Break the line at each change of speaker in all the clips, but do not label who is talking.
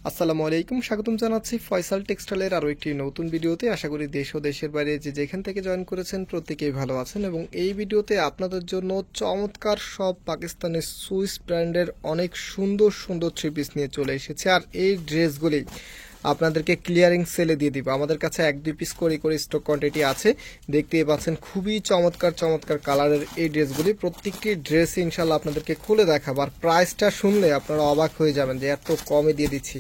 আসসালামু আলাইকুম, স্বাগতম জানাচ্ছি ফয়সাল টেক্সটাইলের আরও একটি নতুন ভিডিওতে। আশা করি দেশ ও দেশের বাইরে যে যেখান থেকে জয়েন করেছেন প্রত্যেকেই ভালো আছেন। এবং এই ভিডিওতে আপনাদের জন্য চমৎকার সব পাকিস্তানের সুইস ব্র্যান্ডের অনেক সুন্দর সুন্দর থ্রি পিস নিয়ে চলে এসেছে। আর এই ড্রেসগুলি আপনাদেরকে ক্লিয়ারিং সেলে দিয়ে দিব। আমাদের কাছে 1-2 পিস করে স্টক কোয়ান্টিটি আছে, দেখতেই পাচ্ছেন। খুবই চমৎকার চমৎকার কালারের এই ড্রেসগুলি, প্রত্যেকটি ড্রেস ইনশাল্লাহ আপনাদেরকে খুলে দেখাবো। আর প্রাইসটা শুনলে আপনারা অবাক হয়ে যাবেন যে এত কমে দিয়ে দিচ্ছি।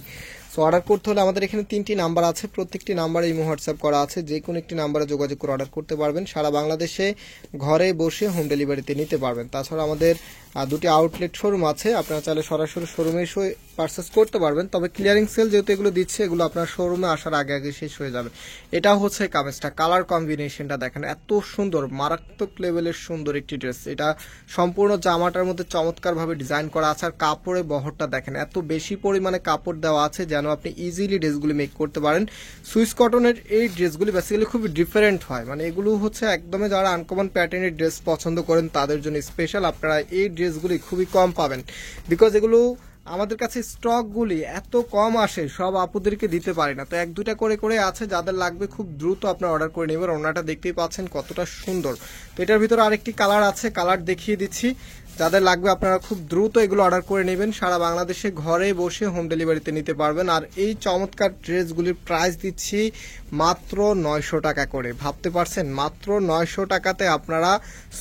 সো অর্ডার করতে হলে আমাদের এখানে 3টি নাম্বার আছে, প্রত্যেকটি নাম্বারে ইমো হোয়াটসঅ্যাপ করা আছে। যে কোনো একটি নাম্বারে যোগাযোগ করে অর্ডার করতে পারবেন। সারা বাংলাদেশে ঘরে বসে হোম ডেলিভারিতে নিতে পারবেন। তাছাড়া আমাদের 2টি আউটলেট শোরুম আছে, আপনারা চাইলে সরাসরি শোরুমে এসে পারচেস করতে পারবেন। তবে ক্লিয়ারিং সেল যেহেতু এগুলো দিচ্ছে, এগুলো আপনার শোরুমে আসার আগে আগে শেষ হয়ে যাবে। এটা হচ্ছে কামিজটা, কালার কম্বিনেশনটা দেখেন, এত সুন্দর, মারাত্মক লেভেলের সুন্দর একটি ড্রেস। এটা সম্পূর্ণ জামাটার মধ্যে চমৎকারভাবে ডিজাইন করা আছে। আর কাপড়ে বহরটা দেখেন, এত বেশি পরিমাণে কাপড় দেওয়া আছে যেন আপনি ইজিলি ড্রেসগুলি মেক করতে পারেন। সুইস কটনের এই ড্রেসগুলি বেসিক্যালি খুবই ডিফারেন্ট হয়, মানে এগুলো হচ্ছে একদমই যারা আনকমন প্যাটার্নের ড্রেস পছন্দ করেন তাদের জন্য স্পেশাল। আপনারা এই ড্রেসগুলি খুবই কম পাবেন, বিকজ এগুলো আমাদের কাছে স্টকগুলি এত কম আসে, সব আপুদেরকে দিতে পারি না। তো 1-2টা করে আছে, যাদের লাগবে খুব দ্রুত আপনারা অর্ডার করে নেবেন। ওনাটা দেখতেই পাচ্ছেন কতটা সুন্দর। তো এটার ভিতরে আরেকটি কালার আছে, কালার দেখিয়ে দিচ্ছি। যাদের লাগবে আপনারা খুব দ্রুত এগুলো অর্ডার করে নেবেন। সারা বাংলাদেশে ঘরে বসে হোম ডেলিভারিতে নিতে পারবেন। আর এই চমৎকার ড্রেসগুলির প্রাইস দিচ্ছি মাত্র 900 টাকা করে। ভাবতে পারছেন, মাত্র 900 টাকাতে আপনারা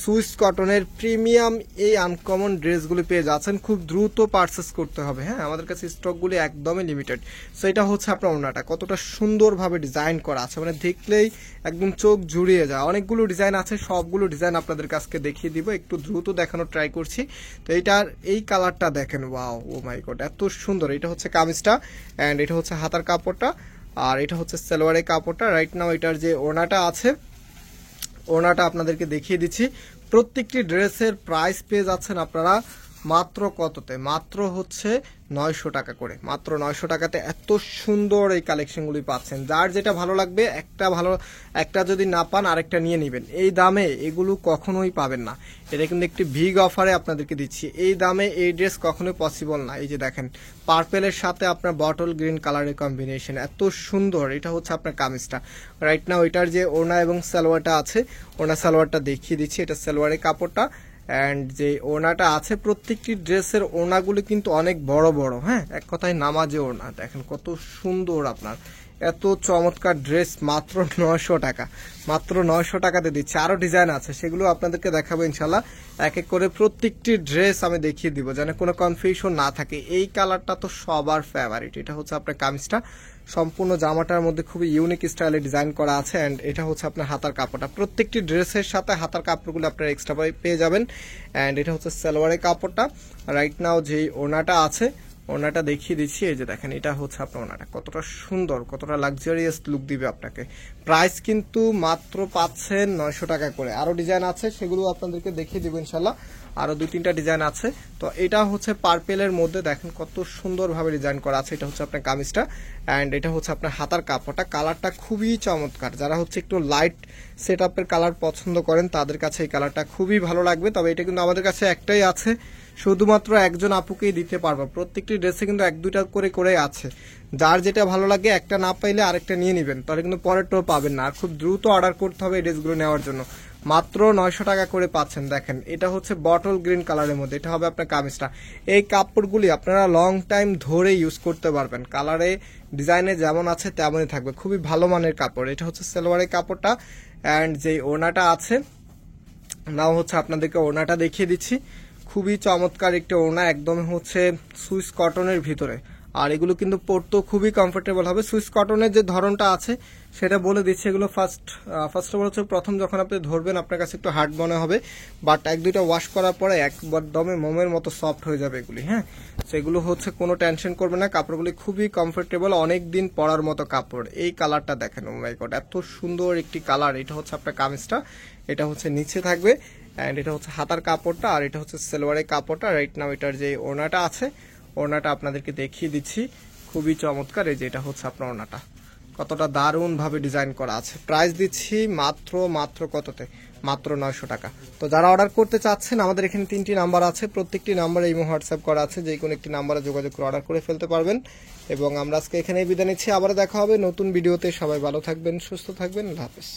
সুইস কটনের প্রিমিয়াম এই আনকমন ড্রেসগুলি পেয়ে যাচ্ছেন। খুব দ্রুত পারচেস করতে হবে। হ্যাঁ, আমাদের কাছে স্টকগুলি একদমই লিমিটেড। সো এটা হচ্ছে আপনার ওনাটা, কতটা সুন্দরভাবে ডিজাইন করা আছে, মানে দেখলেই একদম চোখ জুড়িয়ে যায়। অনেকগুলো ডিজাইন আছে, সবগুলো ডিজাইন আপনাদের কাছে দেখিয়ে দিব, একটু দ্রুত দেখানোর ট্রাই করছি। তো এইটার এই কালারটা দেখেন, ওয়াও, ও মাই গড, এত সুন্দর। এটা হচ্ছে কামিজটা, অ্যান্ড এটা হচ্ছে হাতার কাপড়টা, আর এটা হচ্ছে সালোয়ারের কাপড়টা। রাইট নাও এটার যে ওড়নাটা আছে, ওড়নাটা আপনাদেরকে দেখিয়ে দিচ্ছি। প্রত্যেকটি ড্রেসের প্রাইস পেয়ে যাচ্ছেন আপনারা মাত্র কততে, মাত্র হচ্ছে 900 টাকা করে। মাত্র 900 টাকাতে এত সুন্দর এই কালেকশনগুলি পাচ্ছেন। যার যেটা ভালো লাগবে, একটা যদি না পান আরেকটা নিয়ে নেবেন। এই দামে এগুলো কখনোই পাবেন না। এটা কিন্তু একটি বিগ অফারে আপনাদেরকে দিচ্ছি। এই দামে এই ড্রেস কখনোই পসিবল না। এই যে দেখেন, পার্পেলের সাথে আপনার বটল গ্রিন কালারের কম্বিনেশন, এত সুন্দর। এটা হচ্ছে আপনার কামিজটা। রাইট নাও এটার যে ওড়না এবং সালোয়ারটা আছে, ওড়না সালোয়ারটা দেখিয়ে দিচ্ছি। এটা সালোয়ারের কাপড়টা, অ্যান্ড যে ওড়নাটা আছে, প্রত্যেকটি ড্রেসের ওড়নাগুলি কিন্তু অনেক বড় বড়। হ্যাঁ, এক কথায় নামাজে ওড়না। দেখেন কত সুন্দর আপনার, এত চমৎকার ড্রেস মাত্র 900 টাকা। মাত্র 900 টাকাতে দিচ্ছে। আরও ডিজাইন আছে, সেগুলো আপনাদেরকে দেখাবো ইনশাল্লাহ। এক এক করে প্রত্যেকটি ড্রেস আমি দেখিয়ে দিব, যেন কোনো কনফিউশন না থাকে। এই কালারটা তো সবার ফেভারিট। এটা হচ্ছে আপনার কামিজটা, সম্পূর্ণ জামাটার মধ্যে খুবই ইউনিক স্টাইলে ডিজাইন করা আছে। অ্যান্ড এটা হচ্ছে আপনার হাতার কাপড়টা। প্রত্যেকটি ড্রেসের সাথে হাতার কাপড়গুলো আপনারা এক্সট্রা পেয়ে যাবেন। অ্যান্ড এটা হচ্ছে সালোয়ারের কাপড়টা। রাইট নাও যেই ওড়নাটা আছে, ওড়নাটা দেখিয়ে দিচ্ছি। এই যে দেখেন, এটা হচ্ছে আপনার ওড়নাটা, কতটা সুন্দর, কতটা লাক্সারিয়াস লুক দিবে আপনাকে। প্রাইস কিন্তু মাত্র পাচ্ছেন 900 টাকা করে। আরও ডিজাইন আছে, সেগুলো আপনাদেরকে দেখিয়ে দিব ইনশাল্লাহ। আরও 2-3টা ডিজাইন আছে। তো এটা হচ্ছে পার্পেলের মধ্যে, দেখেন কত সুন্দরভাবে ডিজাইন করা আছে। এটা হচ্ছে আপনার কামিজটা, অ্যান্ড এটা হচ্ছে আপনার হাতার কাপড়টা। কালারটা খুবই চমৎকার। যারা হচ্ছে একটু লাইট সেট আপের কালার পছন্দ করেন তাদের কাছে এই কালারটা খুবই ভালো লাগবে। তবে এটা কিন্তু আমাদের কাছে একটাই আছে, শুধুমাত্র একজন আপুকেই দিতে পারবো। প্রত্যেকটি ড্রেসে কিন্তু 1-2টা করে আছে। যার যেটা ভালো লাগে, একটা না পাইলে আরেকটা নিয়ে নেবেন, তাহলে কিন্তু পরেরটাও পাবেন না। আর খুব দ্রুত অর্ডার করতে হবে এই ড্রেসগুলো নেওয়ার জন্য। মাত্র 900 টাকা করে পাচ্ছেন। দেখেন, এটা হচ্ছে বটল গ্রিন কালারের মধ্যে, এটা হবে আপনার কামিজটা। এই কাপড়গুলি আপনারা লং টাইম ধরে ইউজ করতে পারবেন। কালারে ডিজাইনে যেমন আছে তেমনই থাকবে, খুবই ভালো মানের কাপড়। এটা হচ্ছে সালোয়ারের কাপড়টা, অ্যান্ড যে ওড়নাটা আছে, নাও হচ্ছে আপনাদেরকে ওড়নাটা দেখিয়ে দিচ্ছি। খুবই চমৎকার একটি ওড়না, একদম হচ্ছে সুইস কটনের ভিতরে। আর এগুলো কিন্তু পরতেও খুবই কমফোর্টেবল হবে। সুইস কটনের যে ধরনটা আছে সেটা বলে দিচ্ছি। এগুলো ফার্স্ট অফ অল হচ্ছে, প্রথম যখন আপনি ধরবেন আপনার কাছে একটু হার্ড মনে হবে, বাট 1-2টা ওয়াশ করার পরে একদমে মোমের মতো সফট হয়ে যাবে এগুলি। হ্যাঁ, সেগুলো হচ্ছে কোনো টেনশন করবে না। কাপড়গুলি খুবই কমফোর্টেবল, অনেক দিন পরার মতো কাপড়। এই কালারটা দেখেন, ও মাই গড, এত সুন্দর একটি কালার। এটা হচ্ছে আপনার কামিজটা, এটা হচ্ছে নিচে থাকবে, অ্যান্ড এটা হচ্ছে হাতার কাপড়টা, আর এটা হচ্ছে সালোয়ারের কাপড়টা। রাইট নাও এটার যে ওড়নাটা আছে, ওড়নাটা আপনাদেরকে দেখিয়ে দিচ্ছি। খুবই চমৎকার। এই যে এটা হচ্ছে আপনার ওড়নাটা, কতটা দারুণভাবে ডিজাইন করা আছে। প্রাইস দিচ্ছি মাত্র কততে, মাত্র 900 টাকা। তো যারা অর্ডার করতে চাচ্ছেন আমাদের এখানে 3টি নাম্বার আছে, প্রত্যেকটি নাম্বারে ইমো হোয়াটসঅ্যাপ করা আছে, যে কোনো একটি নাম্বারে যোগাযোগ করে অর্ডার করে ফেলতে পারবেন। এবং আমরা আজকে এখানেই বিদায় নিচ্ছি, আবার দেখা হবে নতুন ভিডিওতে। সবাই ভালো থাকবেন, সুস্থ থাকবেন, আল্লাহ হাফেজ।